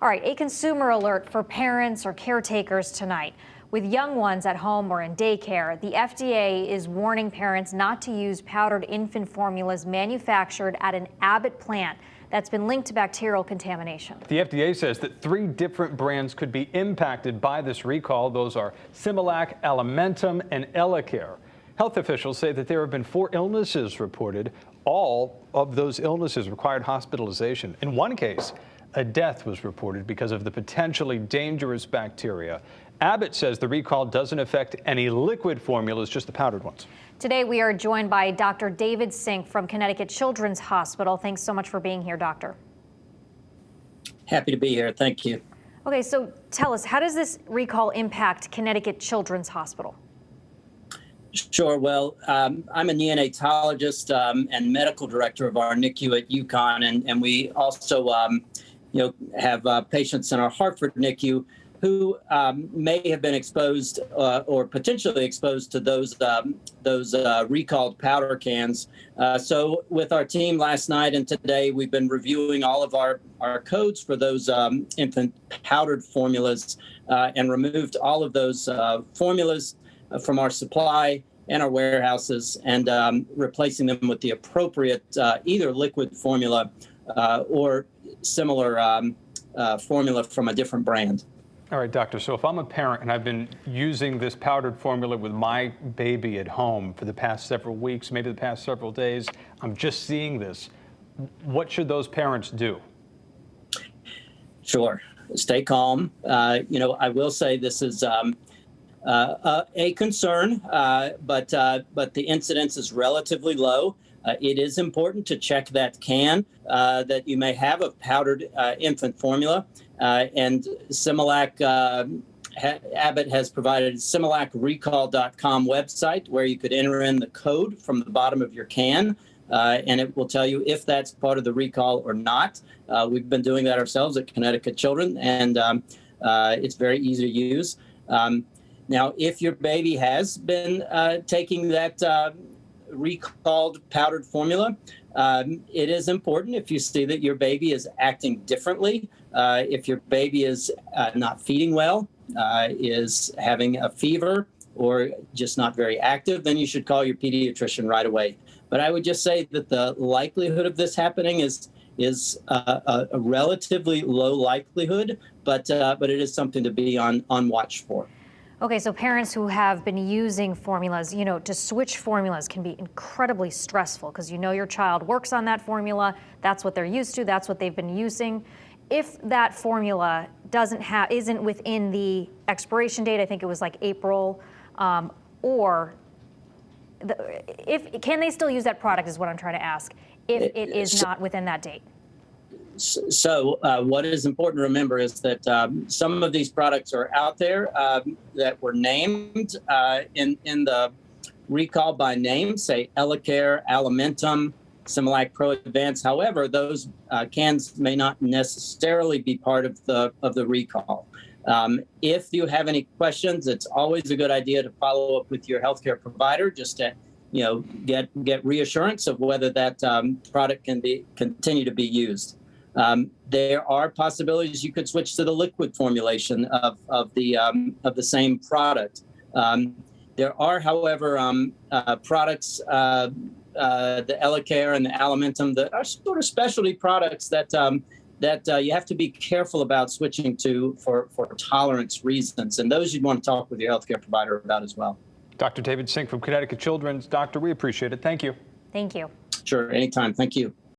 All right, a consumer alert for parents or caretakers tonight. With young ones at home or in daycare, the FDA is warning parents not to use powdered infant formulas manufactured at an Abbott plant that's been linked to bacterial contamination. The FDA says that 3 different brands could be impacted by this recall. Those are Similac, Alimentum, and Elecare. Health officials say that there have been 4 illnesses reported. All of those illnesses required hospitalization. In one case, a death was reported because of the potentially dangerous bacteria. Abbott says the recall doesn't affect any liquid formulas, just the powdered ones. Today, we are joined by Dr. David Sink from Connecticut Children's Hospital. Thanks so much for being here, doctor. Happy to be here. Thank you. Okay, so tell us, how does this recall impact Connecticut Children's Hospital? Sure. Well, I'm a neonatologist and medical director of our NICU at UConn, and we also have patients in our Hartford NICU who may have been exposed or potentially exposed to those recalled powder cans. So with our team last night and today, we've been reviewing all of our codes for those infant powdered formulas and removed all of those formulas from our supply and our warehouses and replacing them with the appropriate either liquid formula or similar formula from a different brand. All right, doctor, so if I'm a parent and I've been using this powdered formula with my baby at home for the past several weeks, maybe the past several days, I'm just seeing this, what should those parents do? Sure. Stay calm. I will say this is a concern, but the incidence is relatively low. It is important to check that can that you may have of powdered infant formula. And Similac, Abbott has provided SimilacRecall.com website where you could enter in the code from the bottom of your can, and it will tell you if that's part of the recall or not. We've been doing that ourselves at Connecticut Children, and it's very easy to use. Now, if your baby has been taking that recalled powdered formula, it is important if you see that your baby is acting differently, if your baby is not feeding well, is having a fever, or just not very active, then you should call your pediatrician right away. But I would just say that the likelihood of this happening is a relatively low likelihood, but it is something to be on watch for. Okay, so parents who have been using formulas, to switch formulas can be incredibly stressful because your child works on that formula, that's what they're used to, that's what they've been using. If that formula isn't within the expiration date, I think it was like April, can they still use that product is what I'm trying to ask, if it is not within that date? So what is important to remember is that some of these products are out there that were named in the recall by name, say Elecare, Alimentum, Similac Pro Advance. However, those cans may not necessarily be part of the recall. If you have any questions, it's always a good idea to follow up with your healthcare provider just to get reassurance of whether that product can continue to be used. There are possibilities you could switch to the liquid formulation of the same product. There are, however, products, the Elecare and the Alimentum, that are sort of specialty products that you have to be careful about switching to for tolerance reasons, and those you'd want to talk with your healthcare provider about as well. Dr. David Sink from Connecticut Children's. Doctor, we appreciate it. Thank you. Thank you. Sure, anytime. Thank you.